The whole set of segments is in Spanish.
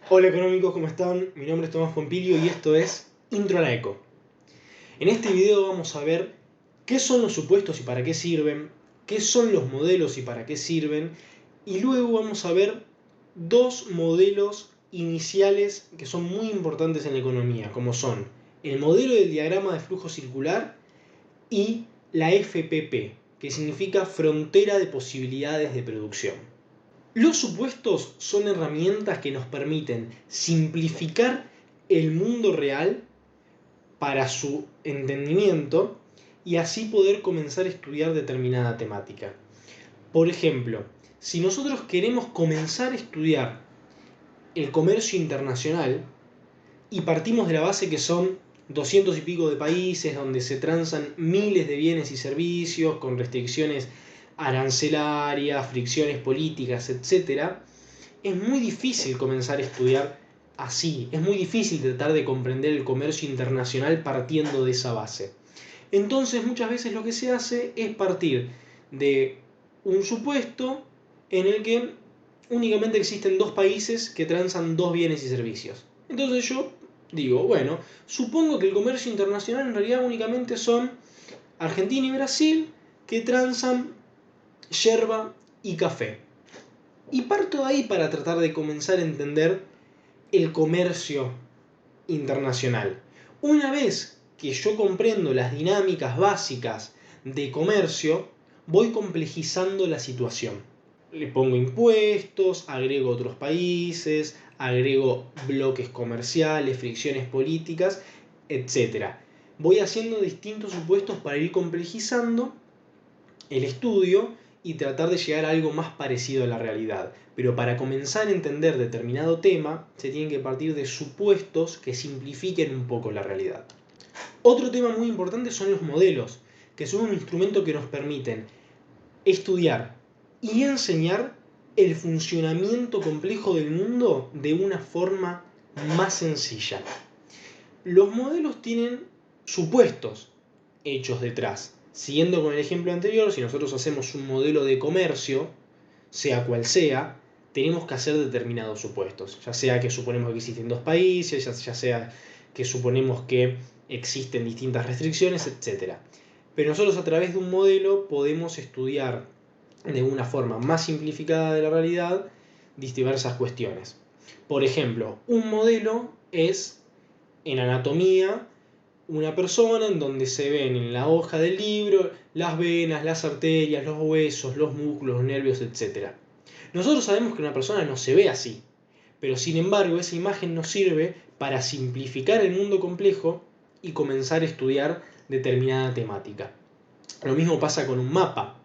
Hola económicos, ¿cómo están? Mi nombre es Tomás Pompilio y esto es Intro a la Eco. En este video vamos a ver qué son los supuestos y para qué sirven, qué son los modelos y para qué sirven, y luego vamos a ver dos modelos iniciales que son muy importantes en la economía, como son el modelo del diagrama de flujo circular y la FPP, que significa frontera de posibilidades de producción. Los supuestos son herramientas que nos permiten simplificar el mundo real para su entendimiento y así poder comenzar a estudiar determinada temática. Por ejemplo, si nosotros queremos comenzar a estudiar el comercio internacional y partimos de la base que son 200 y pico de países donde se transan miles de bienes y servicios con restricciones arancelarias, fricciones políticas, etc., es muy difícil comenzar a estudiar así. Es muy difícil tratar de comprender el comercio internacional partiendo de esa base. Entonces muchas veces lo que se hace es partir de un supuesto en el que únicamente existen dos países que transan dos bienes y servicios. Entonces yo digo, bueno, supongo que el comercio internacional en realidad únicamente son Argentina y Brasil que transan yerba y café. Y parto de ahí para tratar de comenzar a entender el comercio internacional. Una vez que yo comprendo las dinámicas básicas de comercio, voy complejizando la situación. Le pongo impuestos, agrego otros países, agrego bloques comerciales, fricciones políticas, etc. Voy haciendo distintos supuestos para ir complejizando el estudio y tratar de llegar a algo más parecido a la realidad. Pero para comenzar a entender determinado tema, se tienen que partir de supuestos que simplifiquen un poco la realidad. Otro tema muy importante son los modelos, que son un instrumento que nos permiten estudiar y enseñar el funcionamiento complejo del mundo de una forma más sencilla. Los modelos tienen supuestos hechos detrás. Siguiendo con el ejemplo anterior, si nosotros hacemos un modelo de comercio, sea cual sea, tenemos que hacer determinados supuestos. Ya sea que suponemos que existen dos países, ya sea que suponemos que existen distintas restricciones, etc. Pero nosotros a través de un modelo podemos estudiar de una forma más simplificada de la realidad diversas cuestiones. Por ejemplo, un modelo es en anatomía una persona en donde se ven en la hoja del libro las venas, las arterias, los huesos, los músculos, los nervios, etc. Nosotros sabemos que una persona no se ve así, pero sin embargo esa imagen nos sirve para simplificar el mundo complejo y comenzar a estudiar determinada temática. Lo mismo pasa con un mapa.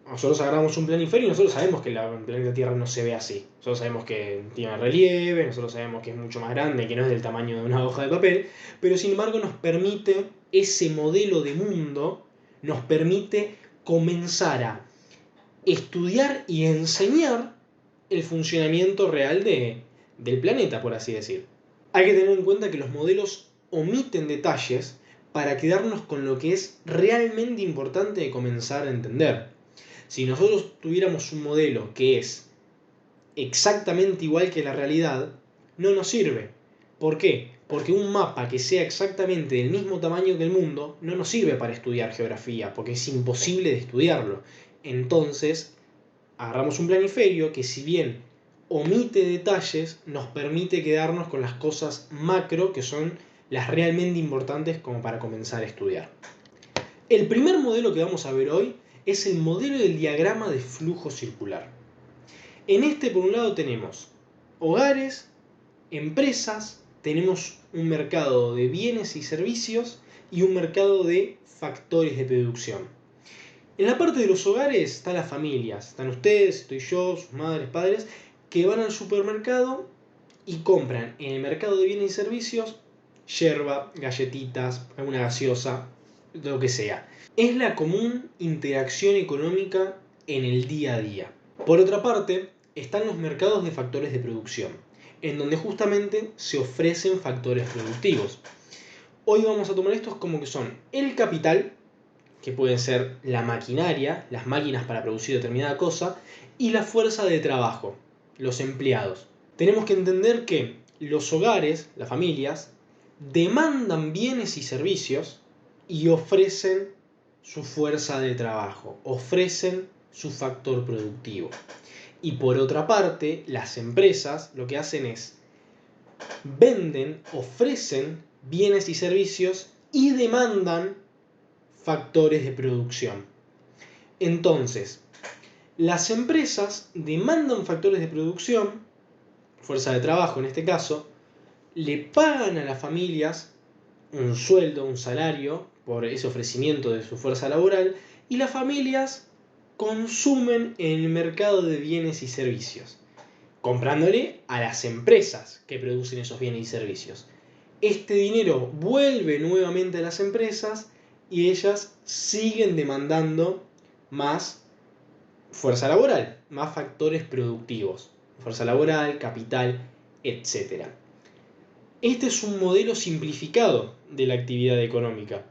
Nosotros agarramos un planiferio y nosotros sabemos que el planeta Tierra no se ve así. Nosotros sabemos que tiene relieve, nosotros sabemos que es mucho más grande, que no es del tamaño de una hoja de papel, pero sin embargo nos permite, ese modelo de mundo, nos permite comenzar a estudiar y enseñar el funcionamiento real del planeta, por así decir. Hay que tener en cuenta que los modelos omiten detalles para quedarnos con lo que es realmente importante de comenzar a entender. Si nosotros tuviéramos un modelo que es exactamente igual que la realidad, no nos sirve. ¿Por qué? Porque un mapa que sea exactamente del mismo tamaño que el mundo no nos sirve para estudiar geografía, porque es imposible de estudiarlo. Entonces, agarramos un planiferio que, si bien omite detalles, nos permite quedarnos con las cosas macro que son las realmente importantes como para comenzar a estudiar. El primer modelo que vamos a ver hoy es el modelo del diagrama de flujo circular. En este, por un lado, tenemos hogares, empresas, tenemos un mercado de bienes y servicios y un mercado de factores de producción. En la parte de los hogares están las familias, están ustedes, estoy yo, sus madres, padres, que van al supermercado y compran en el mercado de bienes y servicios yerba, galletitas, alguna gaseosa, lo que sea. Es la común interacción económica en el día a día. Por otra parte, están los mercados de factores de producción, en donde justamente se ofrecen factores productivos. Hoy vamos a tomar estos como que son el capital, que puede ser la maquinaria, las máquinas para producir determinada cosa, y la fuerza de trabajo, los empleados. tenemos que entender que los hogares, las familias, demandan bienes y servicios y ofrecen su fuerza de trabajo, ofrecen su factor productivo. Y por otra parte, las empresas lo que hacen es venden, ofrecen bienes y servicios y demandan factores de producción. Entonces, las empresas demandan factores de producción, fuerza de trabajo en este caso, le pagan a las familias un sueldo, un salario por ese ofrecimiento de su fuerza laboral y las familias consumen en el mercado de bienes y servicios, comprándole a las empresas que producen esos bienes y servicios. Este dinero vuelve nuevamente a las empresas y ellas siguen demandando más fuerza laboral, más factores productivos, fuerza laboral, capital, etc. Este es un modelo simplificado de la actividad económica,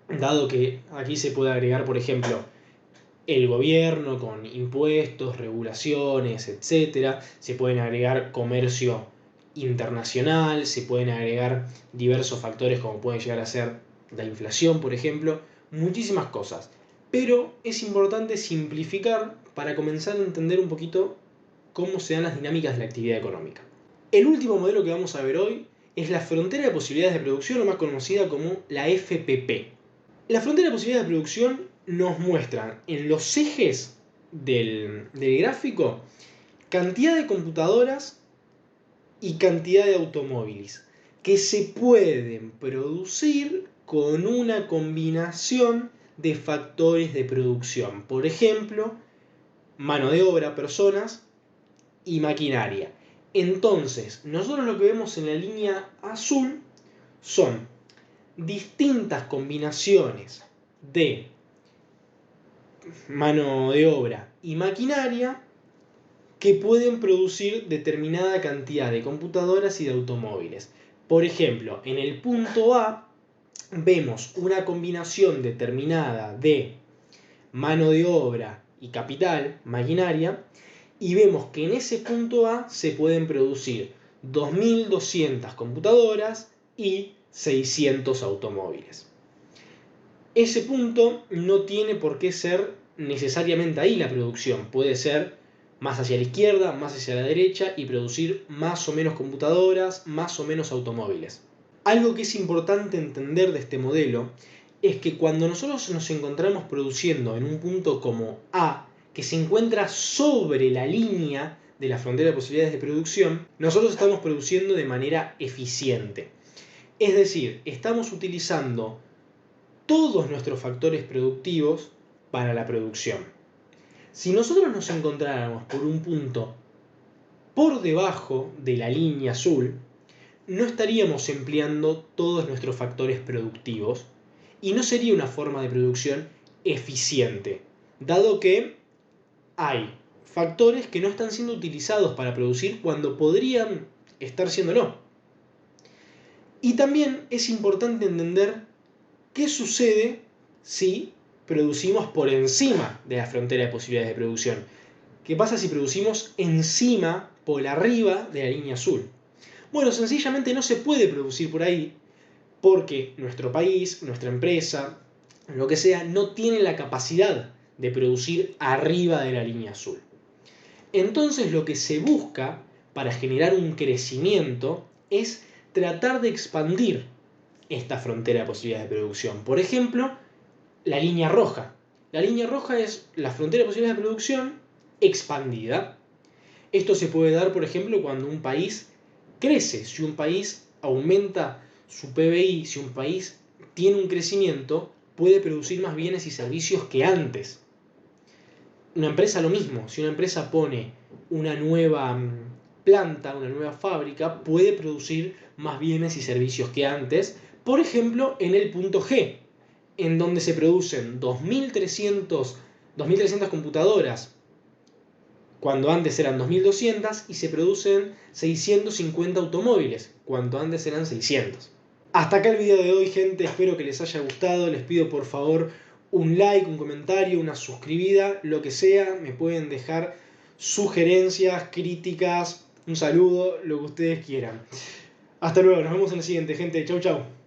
dado que aquí se puede agregar, por ejemplo, el gobierno con impuestos, regulaciones, etc. Se pueden agregar comercio internacional, se pueden agregar diversos factores como pueden llegar a ser la inflación, por ejemplo, muchísimas cosas. Pero es importante simplificar para comenzar a entender un poquito cómo se dan las dinámicas de la actividad económica. El último modelo que vamos a ver hoy es la frontera de posibilidades de producción, o más conocida como la FPP. La frontera de posibilidades de producción nos muestra en los ejes del gráfico cantidad de computadoras y cantidad de automóviles que se pueden producir con una combinación de factores de producción. Por ejemplo, mano de obra, personas y maquinaria. Entonces, nosotros lo que vemos en la línea azul son distintas combinaciones de mano de obra y maquinaria que pueden producir determinada cantidad de computadoras y de automóviles. Por ejemplo, en el punto A vemos una combinación determinada de mano de obra y capital, maquinaria, y vemos que en ese punto A se pueden producir 2.200 computadoras y 600 automóviles. Ese punto no tiene por qué ser necesariamente ahí la producción, puede ser más hacia la izquierda, más hacia la derecha y producir más o menos computadoras, más o menos automóviles. Algo que es importante entender de este modelo es que cuando nosotros nos encontramos produciendo en un punto como A, que se encuentra sobre la línea de la frontera de posibilidades de producción, nosotros estamos produciendo de manera eficiente. Es decir, estamos utilizando todos nuestros factores productivos para la producción. Si nosotros nos encontráramos por un punto por debajo de la línea azul, no estaríamos empleando todos nuestros factores productivos y no sería una forma de producción eficiente, dado que hay factores que no están siendo utilizados para producir cuando podrían estar siéndolo. Y también es importante entender qué sucede si producimos por encima de la frontera de posibilidades de producción. ¿Qué pasa si producimos encima, por arriba de la línea azul? Bueno, sencillamente no se puede producir por ahí porque nuestro país, nuestra empresa, lo que sea, no tiene la capacidad de producir arriba de la línea azul. Entonces lo que se busca para generar un crecimiento es tratar de expandir esta frontera de posibilidades de producción. Por ejemplo, la línea roja. La línea roja es la frontera de posibilidades de producción expandida. Esto se puede dar, por ejemplo, cuando un país crece. Si un país aumenta su PBI, si un país tiene un crecimiento, puede producir más bienes y servicios que antes. Una empresa lo mismo. Si una empresa pone una nueva planta, una nueva fábrica, puede producir más bienes y servicios que antes. Por ejemplo, en el punto G, en donde se producen 2.300 computadoras cuando antes eran 2.200 y se producen 650 automóviles cuando antes eran 600. Hasta acá el video de hoy, gente. Espero que les haya gustado. Les pido por favor un like, un comentario, una suscribida, lo que sea. Me pueden dejar sugerencias, críticas, un saludo, lo que ustedes quieran. Hasta luego, nos vemos en la siguiente, gente. Chau, chau.